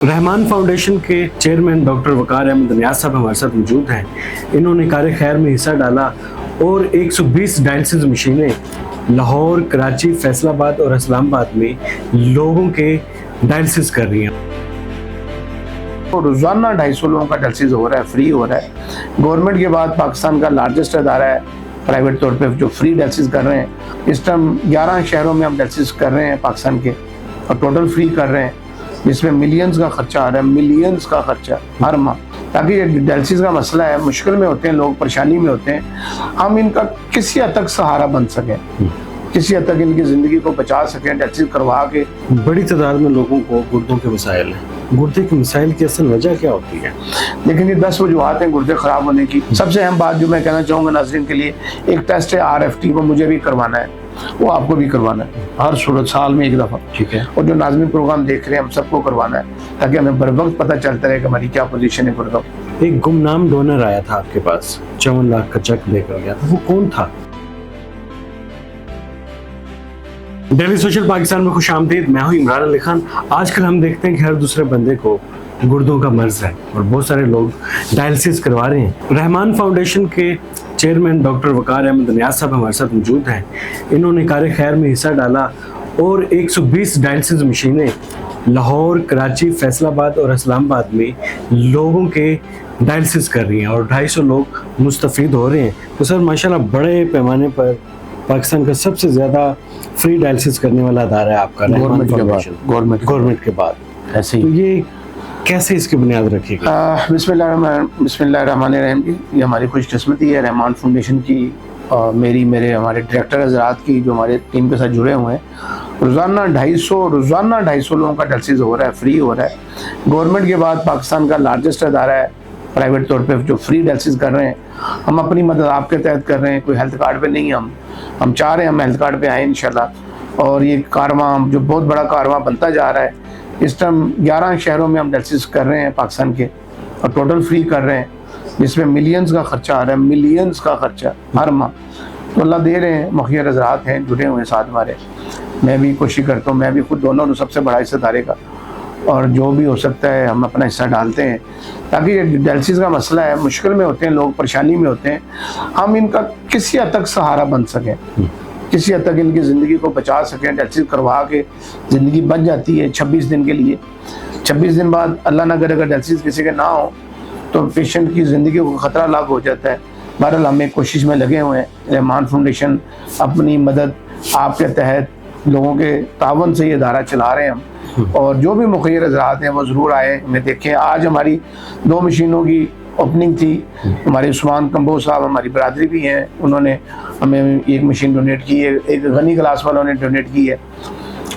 Rahman foundation के chairman doctor वकार अहमद नियाज साहब हमारे साथ मौजूद हैं। इन्होंने कार खैर में हिस्सा डाला और 120 डायलिसिस मशीनें लाहौर, कराची, फैसलाबाद और इस्लामाबाद में लोगों के डायलिसिस कर रही हैं। तो रोज़ाना 250 लोगों का डायलिसिस हो रहा है, फ्री हो रहा है। गवर्नमेंट के बाद पाकिस्तान का लार्जेस्ट अदारा है प्राइवेट तौर पे जो फ्री डायलिसिस कर रहे हैं। इस टाइम 11 शहरों में हम डायलिसिस कर रहे हैं पाकिस्तान के, और टोटल फ्री कर रहे हैं, जिसमें मिलियंस का खर्चा आ रहा है, मिलियंस का खर्चा हर माह। ताकि ये डायलिसिस का मसला है, मुश्किल में होते हैं लोग, परेशानी में होते हैं, हम इनका किसी हद तक सहारा बन सकें, किसी हद तक इनकी ज़िंदगी को बचा सकें डायलिसिस करवा के। बड़ी तादाद में लोगों को गुर्दों के मसाइल हैं। गुर्दे के मसाइल की असल वजह क्या होती है? लेकिन ये 10 वजूहत हैं गुर्दे ख़राब होने की। सबसे अहम बात जो मैं कहना चाहूँगा नाज़रीन के लिए, एक टेस्ट है RFT, वो मुझे भी करवाना है, वो आपको भी करवाना है, हर सूरत साल में एक दफ़ा। ठीक है। और जो नाज़रीन प्रोग्राम देख रहे हैं हम सबको करवाना है, ताकि हमें बर वक्त पता चलता रहे कि हमारी क्या पोजीशन है गुर्दों। एक गुमनाम डोनर आया था आपके पास, 54 लाख का चेक लेकर गया था, वो कौन था? डेली सोशल पाकिस्तान में खुश आमदीद। मैं हूँ इमरान अली खान। आजकल हम देखते हैं कि हर दूसरे बंदे को गुर्दों का मर्ज है और बहुत सारे लोग डायलिसिस करवा रहे हैं। रहमान फाउंडेशन के चेयरमैन डॉक्टर वकार अहमद नियाज साहब हमारे साथ मौजूद हैं। इन्होंने कार खैर में हिस्सा डाला और 120 डायलिसिस मशीनें लाहौर, कराची, फैसलाबाद और इस्लामाबाद में लोगों के डायलिसिस कर रही हैं और 250 लोग मुस्तफ़ीद हो रहे हैं। तो सर माशाल्लाह बड़े पैमाने पर पाकिस्तान का सबसे ज़्यादा फ्री डायलिसिस करने वाला अदारा है आपका, गवर्नमेंट के बाद ऐसे ही। तो ये कैसे इसकी बुनियाद रखिएगा? बिस्मिल्लाहिर्रहमानिर्रहीम जी। ये हमारी खुशकिस्मती है रहमान फाउंडेशन की, मेरे हमारे डायरेक्टर हज़रात की, जो हमारे टीम के साथ जुड़े हुए हैं। रोज़ाना 250 लोगों का डायलिसिस हो रहा है, फ्री हो रहा है। गवर्नमेंट के बाद पाकिस्तान का लार्जेस्ट अदारा है प्राइवेट तौर पे जो फ्री डायलिसिस कर रहे हैं। हम अपनी मदद आपके तहत कर रहे हैं, कोई हेल्थ कार्ड पे नहीं। हम चाह रहे हैं हम हेल्थ कार्ड पे आए इंशाल्लाह। और ये कारवां जो बहुत बड़ा कारवां बनता जा रहा है, इस टाइम 11 शहरों में हम डायलिसिस कर रहे हैं पाकिस्तान के, और टोटल फ्री कर रहे हैं, जिसमें मिलियंस का खर्चा आ रहा है, मिलियंस का खर्चा हर माह। तो अल्लाह दे रहे हैं, मुखिया हज़रात हैं जुड़े हुए हैं साथ हमारे। मैं भी कोशिश करता हूँ, मैं भी खुद दोनों सबसे बड़ा हिस्सेदारी का, और जो भी हो सकता है हम अपना हिस्सा डालते हैं, ताकि ये डायलिसिस का मसला है, मुश्किल में होते हैं लोग, परेशानी में होते हैं, हम इनका किसी हद तक सहारा बन सकें, किसी हद तक इनकी ज़िंदगी को बचा सकें। डायलिसिस करवा के ज़िंदगी बच जाती है 26 दिन के लिए। 26 दिन बाद अल्लाह ना करे अगर डायलिसिस किसी के ना हो तो पेशेंट की ज़िंदगी को ख़तरा लाग हो जाता है। बहरहाल हम एक कोशिश में लगे हुए हैं। रहमान फाउंडेशन अपनी मदद आपके तहत लोगों के तावन से ये इदारा चला रहे हैं हम, और जो भी मुखिया हज़रात हैं वो ज़रूर आए, हमें देखें। आज हमारी 2 मशीनों की ओपनिंग थी। हमारे उस्मान कंबोज साहब हमारी बरादरी भी हैं, उन्होंने हमें एक मशीन डोनेट की है, एक गनी क्लास वालों ने डोनेट की है।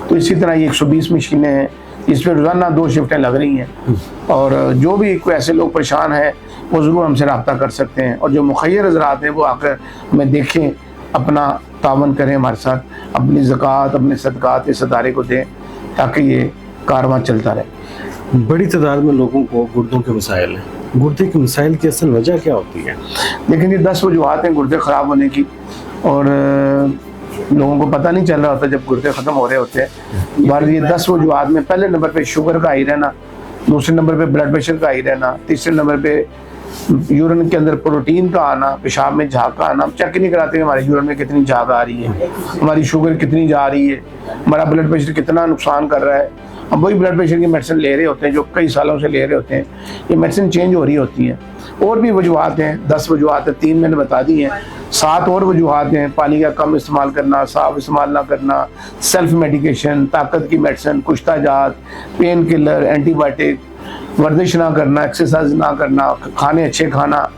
तो इसी तरह ये 120 मशीनें हैं, इस पर रोज़ाना 2 शिफ्टें लग रही हैं। और जो भी कोई ऐसे लोग परेशान हैं वो ज़रूर हमसे रब्ता कर सकते हैं, और जो मुखिया हज़रात हैं वो आकर हमें देखें, अपना तावन करें हमारे साथ, अपनी ज़कात, अपने सदक़ात इस अदारे को दें, ताकि ये कारवां चलता रहे। बड़ी तादाद में लोगों को गुर्दों के मसाइल हैं। गुर्दे के मसाइल की असल वजह क्या होती है? लेकिन ये 10 वजूहत हैं गुर्दे ख़राब होने की, और लोगों को पता नहीं चल रहा होता जब गुर्दे ख़त्म हो रहे होते हैं। बार ये 10 वजूहत में पहले नंबर पे शुगर का हाई रहना, दूसरे नंबर पे ब्लड प्रेशर का हाई रहना, तीसरे नंबर पे यूरिन के अंदर प्रोटीन का आना, पेशाब में झाग का आना। हम चेक नहीं कराते कि हमारे यूरिन में कितनी झाग आ रही है, हमारी शुगर कितनी जा रही है, हमारा ब्लड प्रेशर कितना नुकसान कर रहा है। हम वही ब्लड प्रेशर की मेडिसिन ले रहे होते हैं जो कई सालों से ले रहे होते हैं, ये मेडिसिन चेंज हो रही होती हैं। और भी वजूहत हैं, 10 वजूहत हैं, 3 मैंने बता दी हैं, 7 और वजूहत हैं। पानी का कम इस्तेमाल करना, साफ इस्तेमाल ना करना, सेल्फ मेडिकेशन, ताकत की मेडिसिन, कुश्ता जात, पेन किलर, एंटीबायोटिक, वर्जिश ना करना, एक्सरसाइज ना करना, खाने अच्छे खाना,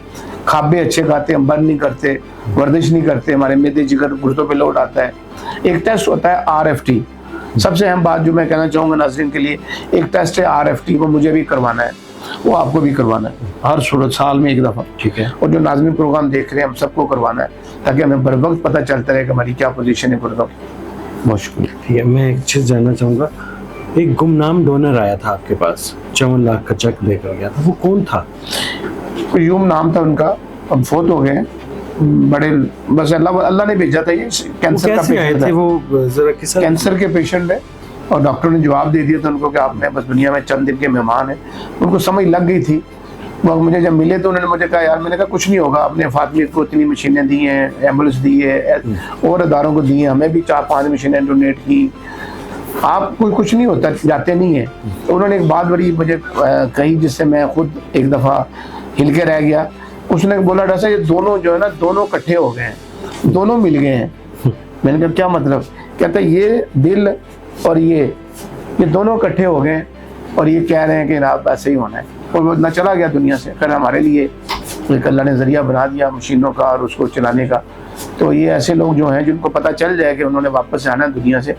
खाबे अच्छे खाते, हम बर्न नहीं करते, वर्जिश नहीं करते, हमारे मैदे जिगर गुर्दों पे लोड आता है। एक टेस्ट होता है RFT। सबसे अहम बात जो मैं कहना चाहूँगा नाज़रीन के लिए, एक टेस्ट है RFT, वो मुझे भी करवाना है, वो आपको भी करवाना है, हर सूरत साल में एक दफ़ा। ठीक है। और जो नाज़रीन प्रोग्राम देख रहे हैं हम सबको करवाना है, ताकि हमें बर वक्त पता चलता रहे कि हमारी क्या पोजीशन है गुर्दों की। बहुत शुक्रिया। ठीक है। मैं एक चीज़ जानना चाहूँगा, एक गुमनाम डोनर आया था आपके पास, 54 लाख का चेक लेकर गया था, वो कौन था? यूम नाम था उनका, अब फोत हो गए, बड़े बस अल्लाह ने भेजा था। ये कैंसर का पेशेंट है, वो जरा किस कैंसर के पेशेंट है, اور ڈاکٹر نے جواب دے دیا تھا ان کو کہ آپ نے بس دنیا میں چند دن کے مہمان ہیں. ان کو سمجھ لگ گئی تھی. وہ مجھے جب ملے تو انہوں نے مجھے کہا یار, میں نے کہا کچھ نہیں ہوگا, آپ نے فاطمیت کو اتنی مشینیں دی ہیں, ایمبولینس دی ہے, اور اداروں کو دی ہیں, ہمیں بھی 4-5 مشینیں ڈونیٹ کی, آپ کو کچھ نہیں ہوتا, جاتے نہیں ہیں. تو انہوں نے ایک بات بڑی مجھے کہی جس سے میں خود ایک دفعہ ہل کے رہ گیا. اس نے بولا ڈاکٹر صاحب یہ دونوں جو ہے نا دونوں اکٹھے ہو گئے ہیں, دونوں مل گئے ہیں. میں نے کہا کیا مطلب؟ کہتا ہے یہ دل اور یہ دونوں اکٹھے ہو گئے ہیں اور یہ کہہ رہے ہیں کہ جناب ایسے ہی ہونا ہے. اور وہ نہ چلا گیا دنیا سے. پھر ہمارے لیے ایک اللہ نے ذریعہ بنا دیا مشینوں کا اور اس کو چلانے کا. تو یہ ایسے لوگ جو ہیں جن کو پتہ چل جائے کہ انہوں نے واپس آنا ہے دنیا سے,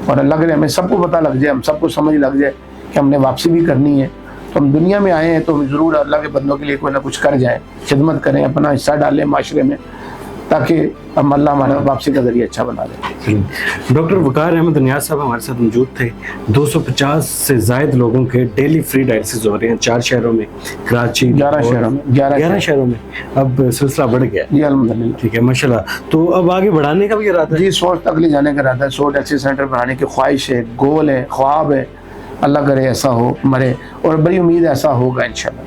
اور اللہ کرے ہمیں سب کو پتہ لگ جائے, ہم سب کو سمجھ لگ جائے کہ ہم نے واپسی بھی کرنی ہے, تو ہم دنیا میں آئے ہیں تو ہم ضرور اللہ کے بندوں کے لیے کوئی نہ کچھ کر جائیں, خدمت کریں, اپنا حصہ ڈالیں معاشرے میں, تاکہ ہم اللہ ہمارا واپسی کا ذریعہ اچھا بنا دیں. ڈاکٹر وقار احمد نیاز صاحب ہمارے ساتھ موجود تھے. 250 سے زائد لوگوں کے ڈیلی فری ڈائلسس ہو رہے ہیں 4 شہروں میں, کراچی, 11 شہروں میں. اب سلسلہ بڑھ گیا جی الحمدللہ. ٹھیک ہے ماشاءاللہ. تو اب آگے بڑھانے کا بھی ارادہ ہے؟ جی 100 تک لے جانے کا ارادہ ہے. 100 ڈائلسس سینٹر بنانے کی خواہش ہے, گول ہے, خواب ہے. اللہ کرے ایسا ہو, مرے, اور بڑی امید ایسا ہوگا انشاءاللہ.